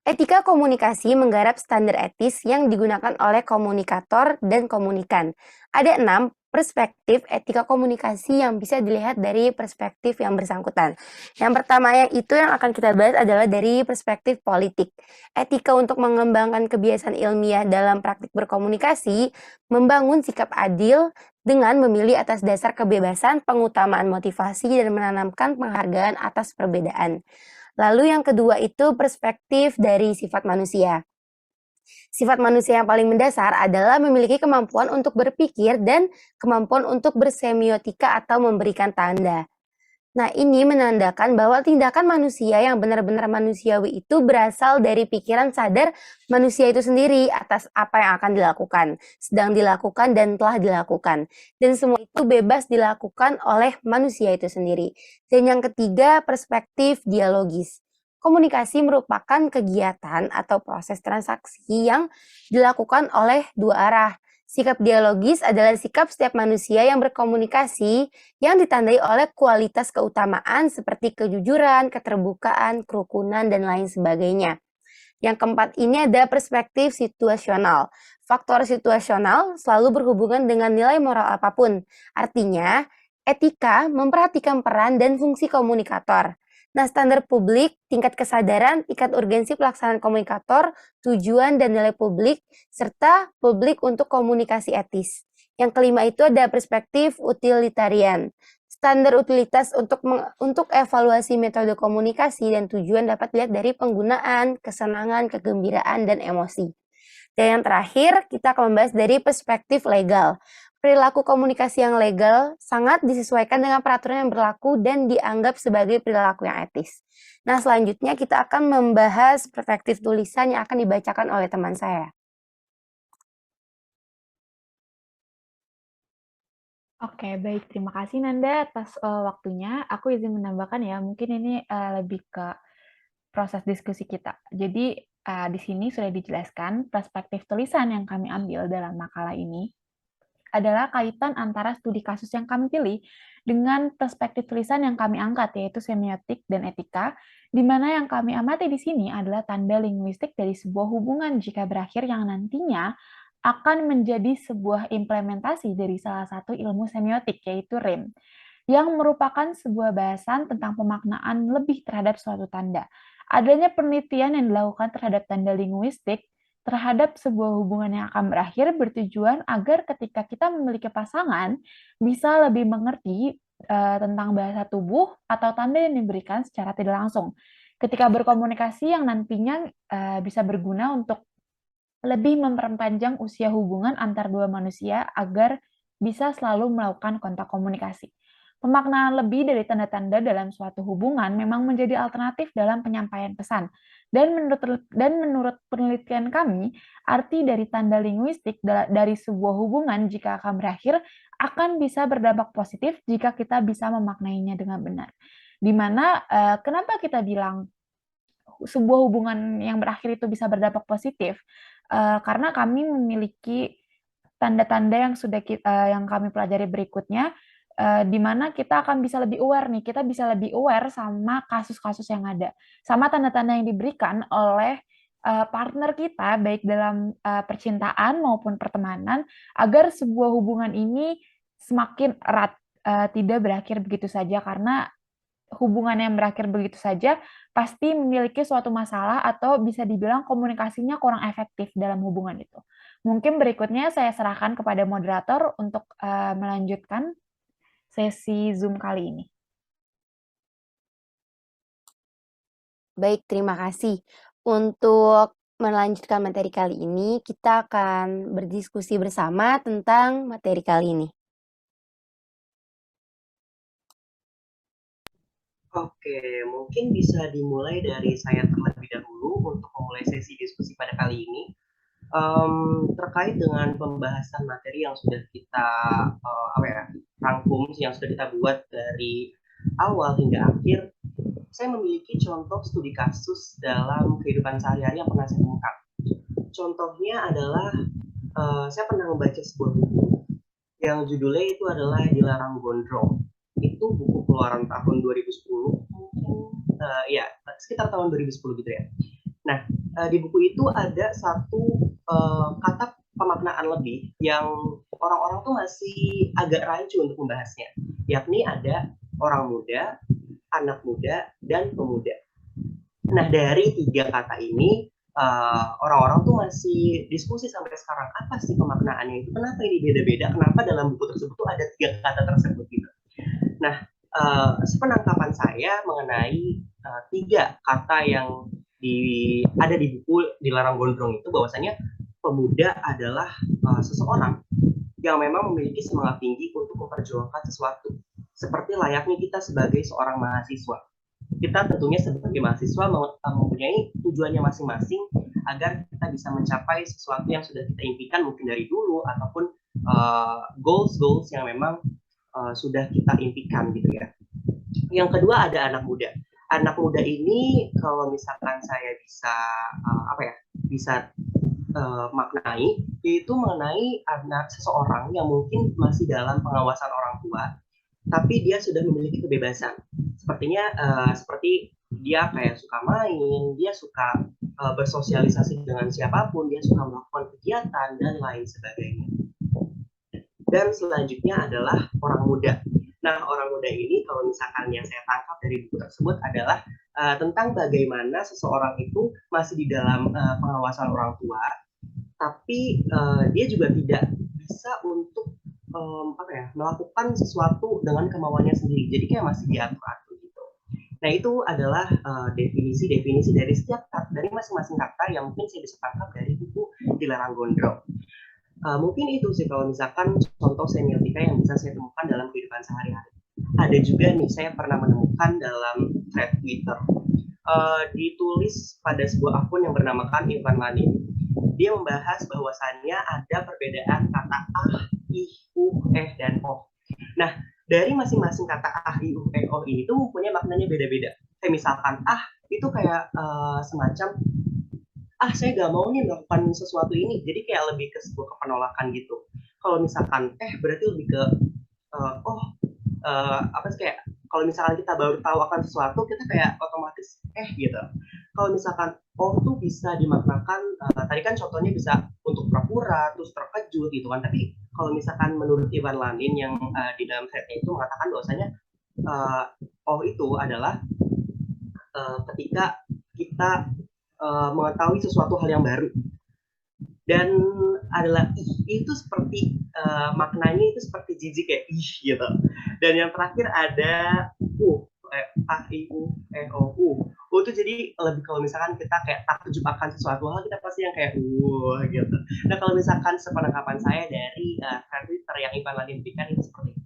Speaker 1: Etika komunikasi menggarap standar etis yang digunakan oleh komunikator dan komunikan. Ada 6 perspektif etika komunikasi yang bisa dilihat dari perspektif yang bersangkutan. Yang pertama yang akan kita bahas adalah dari perspektif politik. Etika untuk mengembangkan kebiasaan ilmiah dalam praktik berkomunikasi, membangun sikap adil dengan memilih atas dasar kebebasan, pengutamaan motivasi, dan menanamkan penghargaan atas perbedaan. Lalu yang kedua itu perspektif dari sifat manusia. Sifat manusia yang paling mendasar adalah memiliki kemampuan untuk berpikir dan kemampuan untuk bersemiotika atau memberikan tanda. Nah, ini menandakan bahwa tindakan manusia yang benar-benar manusiawi itu berasal dari pikiran sadar manusia itu sendiri atas apa yang akan dilakukan, sedang dilakukan, dan telah dilakukan. Dan semua itu bebas dilakukan oleh manusia itu sendiri. Dan yang ketiga, perspektif dialogis. Komunikasi merupakan kegiatan atau proses transaksi yang dilakukan oleh dua arah. Sikap dialogis adalah sikap setiap manusia yang berkomunikasi yang ditandai oleh kualitas keutamaan seperti kejujuran, keterbukaan, kerukunan, dan lain sebagainya. Yang keempat ini ada perspektif situasional. Faktor situasional selalu berhubungan dengan nilai moral apapun. Artinya, etika memperhatikan peran dan fungsi komunikator. Nah, standar publik, tingkat kesadaran, tingkat urgensi pelaksanaan komunikator, tujuan dan nilai publik, serta publik untuk komunikasi etis. Yang kelima itu ada perspektif utilitarian. Standar utilitas untuk evaluasi metode komunikasi dan tujuan dapat dilihat dari penggunaan, kesenangan, kegembiraan, dan emosi. Dan yang terakhir, kita akan membahas dari perspektif legal. Perilaku komunikasi yang legal sangat disesuaikan dengan peraturan yang berlaku dan dianggap sebagai perilaku yang etis. Nah, selanjutnya kita akan membahas perspektif tulisan yang akan dibacakan oleh teman saya.
Speaker 2: Oke, baik. Terima kasih Nanda atas waktunya. Aku izin menambahkan ya, mungkin ini lebih ke proses diskusi kita. Jadi di sini sudah dijelaskan perspektif tulisan yang kami ambil dalam makalah ini adalah kaitan antara studi kasus yang kami pilih dengan perspektif tulisan yang kami angkat, yaitu semiotik dan etika, di mana yang kami amati di sini adalah tanda linguistik dari sebuah hubungan jika berakhir yang nantinya akan menjadi sebuah implementasi dari salah satu ilmu semiotik, yaitu RIM. yang merupakan sebuah bahasan tentang pemaknaan lebih terhadap suatu tanda. Adanya penelitian yang dilakukan terhadap tanda linguistik terhadap sebuah hubungan yang akan berakhir bertujuan agar ketika kita memiliki pasangan bisa lebih mengerti tentang bahasa tubuh atau tanda yang diberikan secara tidak langsung. Ketika berkomunikasi yang nantinya bisa berguna untuk lebih memperpanjang usia hubungan antar dua manusia agar bisa selalu melakukan kontak komunikasi. Pemaknaan lebih dari tanda-tanda dalam suatu hubungan memang menjadi alternatif dalam penyampaian pesan. Dan menurut penelitian kami, arti dari tanda linguistik dari sebuah hubungan jika akan berakhir akan bisa berdampak positif jika kita bisa memaknainya dengan benar. Dimana kenapa kita bilang sebuah hubungan yang berakhir itu bisa berdampak positif? Karena kami memiliki tanda-tanda yang yang kami pelajari berikutnya, di mana kita akan bisa lebih aware nih, kita bisa lebih aware sama kasus-kasus yang ada, sama tanda-tanda yang diberikan oleh partner kita, baik dalam percintaan maupun pertemanan, agar sebuah hubungan ini semakin erat, tidak berakhir begitu saja, karena hubungan yang berakhir begitu saja pasti memiliki suatu masalah atau bisa dibilang komunikasinya kurang efektif dalam hubungan itu. Mungkin berikutnya saya serahkan kepada moderator untuk melanjutkan sesi Zoom kali ini.
Speaker 1: Baik, terima kasih. Untuk melanjutkan materi kali ini, kita akan berdiskusi bersama tentang materi kali ini.
Speaker 4: Oke, mungkin bisa dimulai dari saya terlebih dahulu untuk memulai sesi diskusi pada kali ini. Terkait dengan pembahasan materi yang sudah kita rangkum, yang sudah kita buat dari awal hingga akhir, saya memiliki contoh studi kasus dalam kehidupan sehari-hari yang pernah saya temukan. Contohnya adalah saya pernah membaca sebuah buku yang judulnya itu adalah Dilarang Gondrong. Itu buku keluaran tahun 2010, mungkin ya sekitar tahun 2010 gitu ya. Nah, di buku itu ada satu kata pemaknaan lebih yang orang-orang tuh masih agak rancu untuk membahasnya, yakni ada orang muda, anak muda, dan pemuda. Nah, dari tiga kata ini orang-orang tuh masih diskusi sampai sekarang, apa sih pemaknaannya itu, kenapa ini beda-beda, kenapa dalam buku tersebut tuh ada tiga kata tersebut gitu. Nah, sepenangkapan saya mengenai tiga kata yang ada di buku Dilarang Gondrong itu, bahwasanya pemuda adalah seseorang yang memang memiliki semangat tinggi untuk memperjuangkan sesuatu, seperti layaknya kita sebagai seorang mahasiswa. Kita tentunya sebagai mahasiswa mempunyai tujuannya masing-masing agar kita bisa mencapai sesuatu yang sudah kita impikan mungkin dari dulu, ataupun goals yang memang sudah kita impikan gitu ya. Yang kedua ada anak muda. Anak muda ini kalau misalkan saya bisa maknai, itu mengenai anak seseorang yang mungkin masih dalam pengawasan orang tua, tapi dia sudah memiliki kebebasan. Sepertinya seperti dia kayak suka main, dia suka bersosialisasi dengan siapapun, dia suka melakukan kegiatan dan lain sebagainya. Dan selanjutnya adalah orang muda. Nah, orang muda ini kalau misalkan yang saya tangkap dari buku tersebut adalah tentang bagaimana seseorang itu masih di dalam pengawasan orang tua, tapi dia juga tidak bisa untuk melakukan sesuatu dengan kemauannya sendiri. Jadi kayak masih diatur-atur gitu. Nah, itu adalah definisi-definisi dari dari masing-masing kata yang mungkin saya bisa tangkap dari buku Dilarang Gondrong. Mungkin itu sih kalau misalkan contoh semiotika yang bisa saya temukan dalam kehidupan sehari-hari. Ada juga nih, saya pernah menemukan dalam thread Twitter, ditulis pada sebuah akun yang bernamakan Irfan Lanin. Dia membahas bahwasannya ada perbedaan kata ah, ih, dan oh. Nah, dari masing-masing kata ah, ih, oh ini tuh mempunyai maknanya beda-beda. Kayak misalkan ah, itu kayak semacam saya gak mau nih melakukan sesuatu ini, jadi kayak lebih ke sebuah penolakan gitu. Kalau misalkan berarti lebih ke kayak kalau misalkan kita baru tahu akan sesuatu, kita kayak otomatis gitu. Kalau misalkan oh tuh bisa dimaknakan tadi kan contohnya bisa untuk pura-pura, terus terkejut gitu kan, tapi kalau misalkan menurut Iwan Lanin yang di dalam thread-nya itu mengatakan bahwasanya itu adalah ketika kita mengetahui sesuatu hal yang baru, dan adalah itu seperti maknanya itu seperti jijik kayak ih gitu. Dan yang terakhir ada a i u e o u. Itu jadi lebih kalau misalkan kita kayak takjub akan sesuatu hal, kita pasti yang kayak gitu. Nah kalau misalkan sepenangkapan saya dari Twitter yang Ivan Lanin berikan itu seperti itu.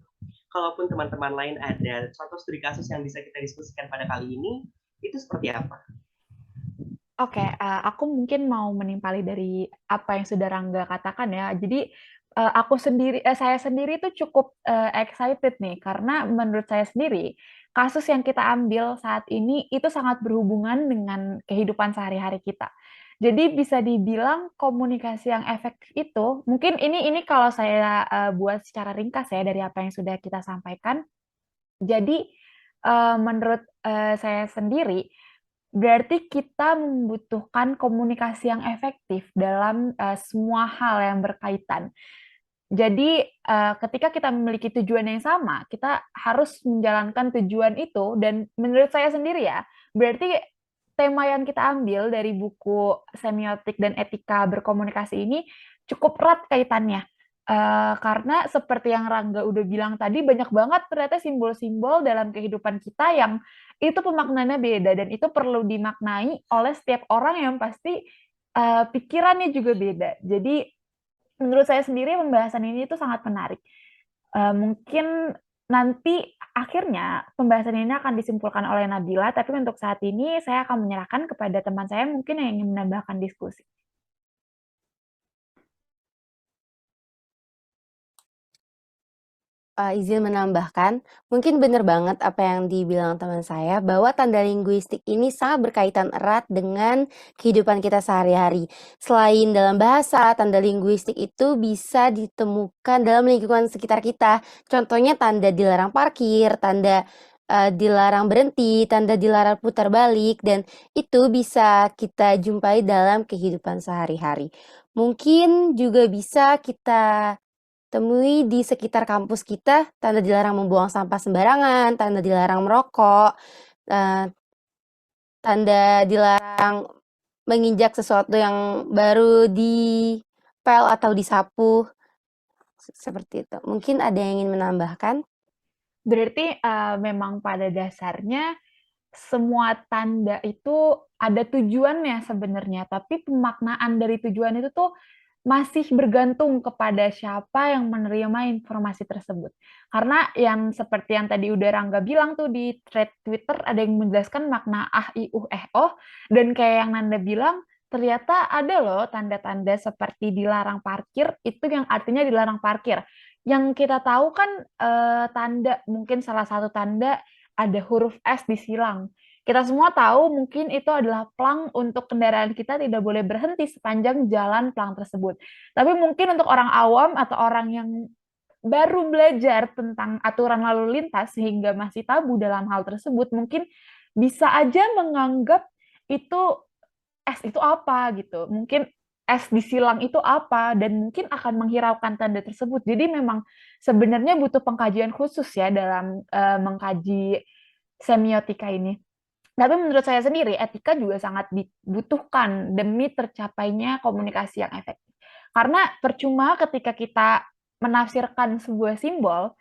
Speaker 4: Kalaupun teman-teman lain ada contoh studi kasus yang bisa kita diskusikan pada kali ini, itu seperti apa?
Speaker 2: Oke, aku mungkin mau menimpali dari apa yang sudah Rangga katakan ya. Jadi saya sendiri itu cukup excited nih, karena menurut saya sendiri kasus yang kita ambil saat ini itu sangat berhubungan dengan kehidupan sehari-hari kita. Jadi bisa dibilang komunikasi yang efektif itu, mungkin ini kalau saya buat secara ringkas ya dari apa yang sudah kita sampaikan. Jadi menurut saya sendiri, berarti kita membutuhkan komunikasi yang efektif dalam semua hal yang berkaitan. Jadi ketika kita memiliki tujuan yang sama, kita harus menjalankan tujuan itu. Dan menurut saya sendiri ya, berarti tema yang kita ambil dari buku Semiotik dan Etika Berkomunikasi ini cukup erat kaitannya. Karena seperti yang Rangga udah bilang tadi, banyak banget ternyata simbol-simbol dalam kehidupan kita yang itu pemaknaannya beda, dan itu perlu dimaknai oleh setiap orang yang pasti pikirannya juga beda. Jadi menurut saya sendiri pembahasan ini itu sangat menarik. Mungkin nanti akhirnya pembahasan ini akan disimpulkan oleh Nabila, tapi untuk saat ini saya akan menyerahkan kepada teman saya mungkin yang ingin menambahkan diskusi.
Speaker 1: Izin menambahkan, mungkin benar banget apa yang dibilang teman saya, bahwa tanda linguistik ini sangat berkaitan erat dengan kehidupan kita sehari-hari. Selain dalam bahasa, tanda linguistik itu bisa ditemukan dalam lingkungan sekitar kita. Contohnya tanda dilarang parkir, tanda dilarang berhenti, tanda dilarang putar balik, dan itu bisa kita jumpai dalam kehidupan sehari-hari. Mungkin juga bisa kita temui di sekitar kampus kita, tanda dilarang membuang sampah sembarangan, tanda dilarang merokok, tanda dilarang menginjak sesuatu yang baru dipel atau disapu, seperti itu. Mungkin ada yang ingin menambahkan?
Speaker 2: Berarti memang pada dasarnya semua tanda itu ada tujuannya sebenarnya, tapi pemaknaan dari tujuan itu tuh masih bergantung kepada siapa yang menerima informasi tersebut. Karena yang seperti yang tadi udah Rangga bilang tuh di thread Twitter, ada yang menjelaskan makna oh, dan kayak yang Nanda bilang, ternyata ada loh tanda-tanda seperti dilarang parkir, itu yang artinya dilarang parkir. Yang kita tahu kan tanda, mungkin salah satu tanda ada huruf S di silang. Kita semua tahu mungkin itu adalah plang untuk kendaraan kita tidak boleh berhenti sepanjang jalan plang tersebut. Tapi mungkin untuk orang awam atau orang yang baru belajar tentang aturan lalu lintas sehingga masih tabu dalam hal tersebut, mungkin bisa aja menganggap itu S itu apa gitu. Mungkin S di silang itu apa, dan mungkin akan menghiraukan tanda tersebut. Jadi memang sebenarnya butuh pengkajian khusus ya dalam mengkaji semiotika ini. Tapi menurut saya sendiri, etika juga sangat dibutuhkan demi tercapainya komunikasi yang efektif. Karena percuma ketika kita menafsirkan sebuah simbol,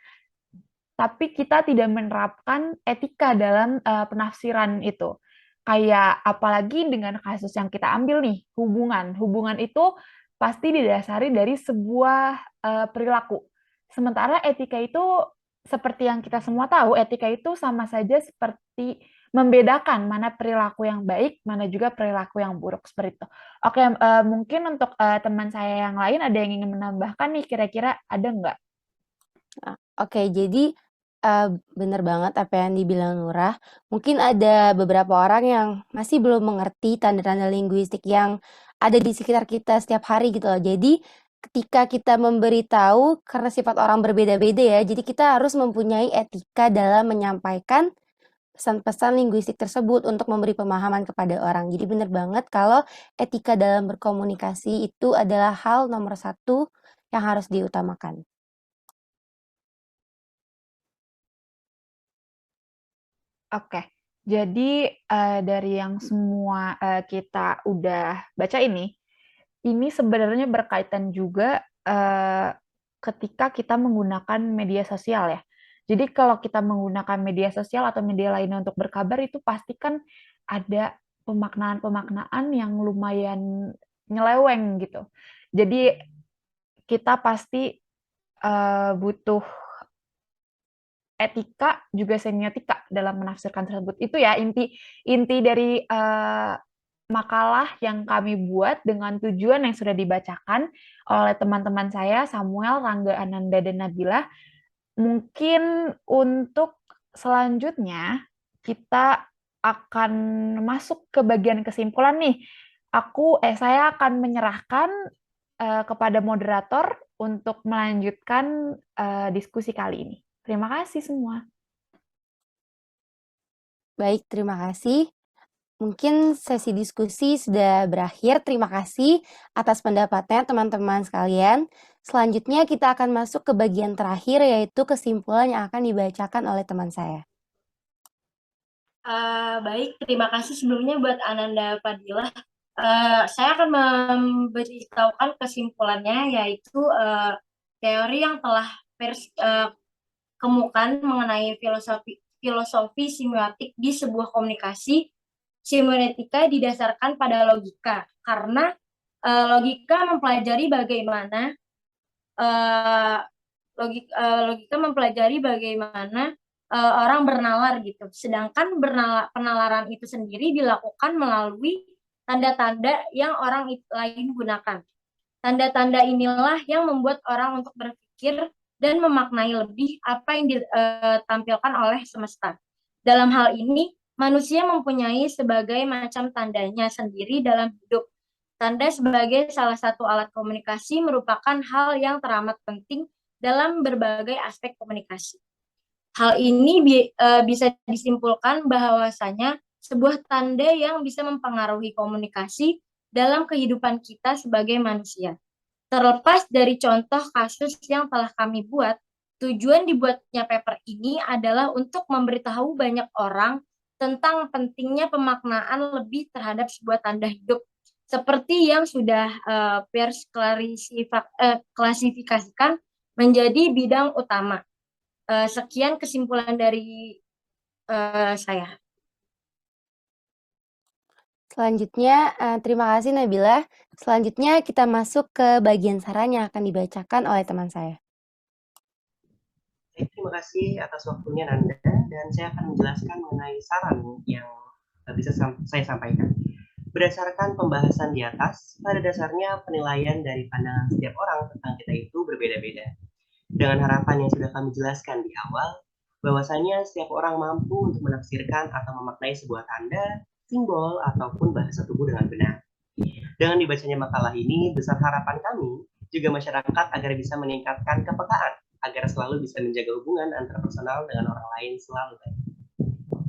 Speaker 2: tapi kita tidak menerapkan etika dalam penafsiran itu. Kayak apalagi dengan kasus yang kita ambil nih, hubungan. Hubungan itu pasti didasari dari sebuah perilaku. Sementara etika itu, seperti yang kita semua tahu, etika itu sama saja seperti membedakan mana perilaku yang baik, mana juga perilaku yang buruk, seperti itu. Oke, mungkin untuk teman saya yang lain ada yang ingin menambahkan nih, kira-kira ada nggak?
Speaker 1: Oke, jadi benar banget apa yang dibilang Nurah. Mungkin ada beberapa orang yang masih belum mengerti tanda-tanda linguistik yang ada di sekitar kita setiap hari gitu loh. Jadi ketika kita memberitahu, karena sifat orang berbeda-beda ya, jadi kita harus mempunyai etika dalam menyampaikan pesan-pesan linguistik tersebut untuk memberi pemahaman kepada orang. Jadi benar banget kalau etika dalam berkomunikasi itu adalah hal nomor 1 yang harus diutamakan.
Speaker 2: Oke, jadi dari yang semua kita udah baca ini sebenarnya berkaitan juga ketika kita menggunakan media sosial ya. Jadi kalau kita menggunakan media sosial atau media lainnya untuk berkabar itu pasti kan ada pemaknaan-pemaknaan yang lumayan nyeleweng gitu. Jadi kita pasti butuh etika juga semiotika dalam menafsirkan tersebut. Itu ya inti dari makalah yang kami buat dengan tujuan yang sudah dibacakan oleh teman-teman saya, Samuel, Rangga, Ananda, dan Nabila. Mungkin untuk selanjutnya kita akan masuk ke bagian kesimpulan nih. Saya akan menyerahkan kepada moderator untuk melanjutkan diskusi kali ini. Terima kasih semua.
Speaker 1: Baik, terima kasih. Mungkin sesi diskusi sudah berakhir. Terima kasih atas pendapatnya teman-teman sekalian. Selanjutnya kita akan masuk ke bagian terakhir, yaitu kesimpulan yang akan dibacakan oleh teman saya.
Speaker 3: Baik, terima kasih sebelumnya buat Ananda Fadilah. Saya akan memberitahukan kesimpulannya, yaitu teori yang telah kemukan mengenai filosofi semiotik di sebuah komunikasi. Semiotika didasarkan pada logika, karena logika mempelajari bagaimana orang bernalar gitu. Sedangkan penalaran itu sendiri dilakukan melalui tanda-tanda yang orang lain gunakan. Tanda-tanda inilah yang membuat orang untuk berpikir dan memaknai lebih apa yang ditampilkan oleh semesta. Dalam hal ini, manusia mempunyai sebagai macam tandanya sendiri dalam hidup. Tanda sebagai salah satu alat komunikasi merupakan hal yang teramat penting dalam berbagai aspek komunikasi. Hal ini bisa disimpulkan bahwasanya sebuah tanda yang bisa mempengaruhi komunikasi dalam kehidupan kita sebagai manusia. Terlepas dari contoh kasus yang telah kami buat, tujuan dibuatnya paper ini adalah untuk memberitahu banyak orang tentang pentingnya pemaknaan lebih terhadap sebuah tanda hidup, seperti yang sudah Peirce klasifikasikan menjadi bidang utama. Sekian kesimpulan dari saya.
Speaker 1: Selanjutnya, terima kasih Nabila. Selanjutnya kita masuk ke bagian saran yang akan dibacakan oleh teman saya.
Speaker 4: Terima kasih atas waktunya Nanda, dan saya akan menjelaskan mengenai saran yang bisa saya sampaikan. Berdasarkan pembahasan di atas, pada dasarnya penilaian dari pandangan setiap orang tentang kita itu berbeda-beda. Dengan harapan yang sudah kami jelaskan di awal, bahwasanya setiap orang mampu untuk menafsirkan atau memaknai sebuah tanda, simbol, ataupun bahasa tubuh dengan benar. Dengan dibacanya makalah ini, besar harapan kami juga masyarakat agar bisa meningkatkan kepekaan, agar selalu bisa menjaga hubungan antar personal dengan orang lain selalu baik.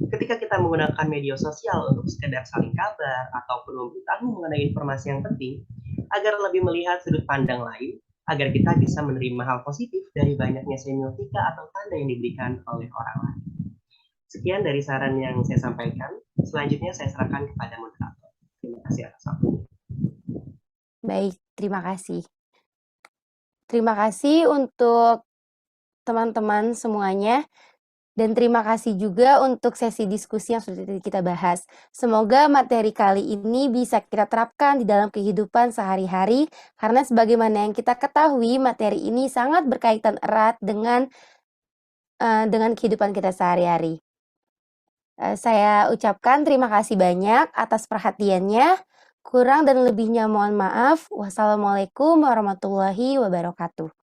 Speaker 4: Ketika kita menggunakan media sosial untuk sekedar saling kabar ataupun memberitahu mengenai informasi yang penting, agar lebih melihat sudut pandang lain, agar kita bisa menerima hal positif dari banyaknya semiotika atau tanda yang diberikan oleh orang lain. Sekian dari saran yang saya sampaikan. Selanjutnya saya serahkan kepada moderator. Terima kasih atas waktunya.
Speaker 1: Baik, terima kasih. Terima kasih untuk teman-teman semuanya. Dan terima kasih juga untuk sesi diskusi yang sudah kita bahas. Semoga materi kali ini bisa kita terapkan di dalam kehidupan sehari-hari, karena sebagaimana yang kita ketahui, materi ini sangat berkaitan erat dengan kehidupan kita sehari-hari. Saya ucapkan terima kasih banyak atas perhatiannya. Kurang dan lebihnya mohon maaf. Wassalamualaikum warahmatullahi wabarakatuh.